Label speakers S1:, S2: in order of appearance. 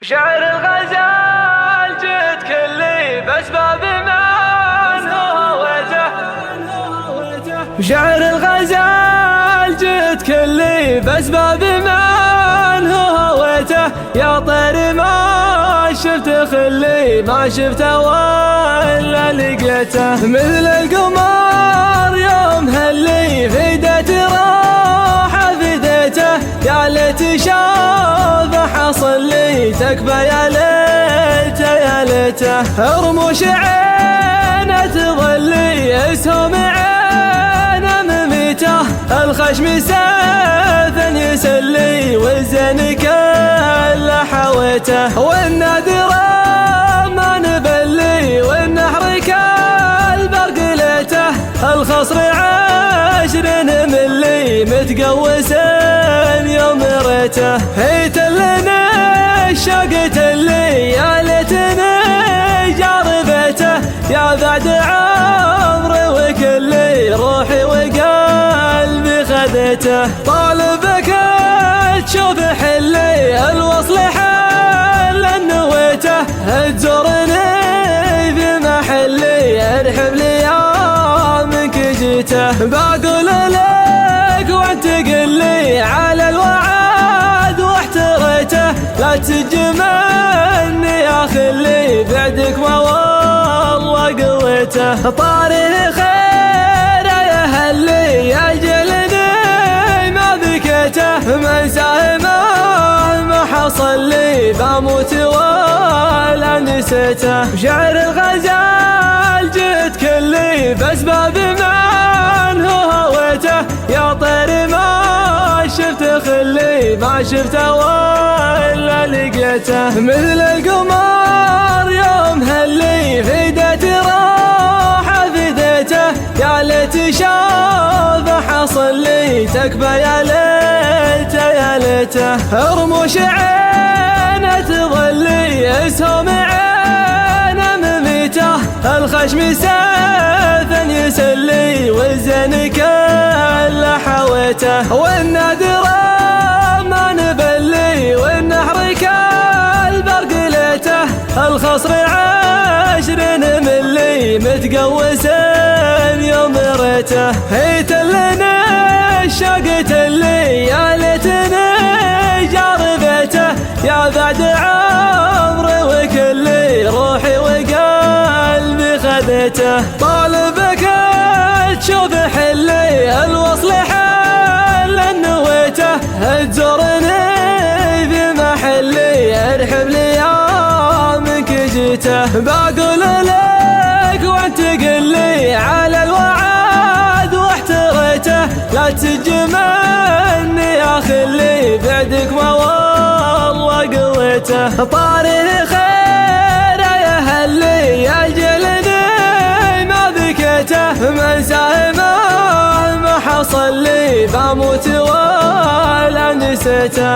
S1: شعر الغزال جد كلي بأسباب من هويته. شعر الغزال جد كلي بأسباب من هويته. يا طير ما شفت خلي ما شفته ولا لقيته. مثل القمر يوم هلي فديت راح فديته. يا ليت شافه حصل لي تكبى يا ليته يا ليته. رموش عينه تظلي اسهم عينه مميته. الخشم سيف يسلي والزين كله حويته. والنادر ما نبلي والنحر كالبرق ليته. الخصر 20 ملي متقوس يوم ريته. هيت لنا الشقت اللي يا ليتني جار بيته. يا بعد عمري وكلي روحي وقلبي خذيته. طالبك تشوف حلي الوصل حل نويته. تزورني بمحلي ارحب لي يا منك جيته. بقول لك وانت قلي على الوعد واحتريته. لا تجمعني يا خلي بعدك ما والله قويته. طاري خير يا هلي يجلني ما بكيته. من ساهمه ما حصل لي بموت ولا نسيته. شعر الغزال جيت كلي بأسباب من هويته. يا طير ما شفت خلي ما شفته ولا لقيته. مثل القمر يوم هلي فديت راح فديته. يا ليت شافه حصل لي تكبى يا ليته يا ليته. رموش عينه تظلي اسهم عينه مميته. الخشم سيف يسلي والزين كله حويته. والنادر ما نبلي والنحر كالبرق ليته. الخصر 20 ملي متقوس يوم ريته. هيت لنا الشقت اللي يا ليتني جار بيته. يا بعد عمري وكلي روحي وقلبي خذيته. طالبك تشوف حلي الوصل حل نويته. تزورني بمحلي ارحب لي يا منك جيته. بقول لك وانت قلي على الوعد واحتريته. لا تجمعني يا خلي بعدك ما والله قويته. طاري خير يا هلي يجلني ما بكيته. من ساهمه ما حصل لي بموت ولا نسيته.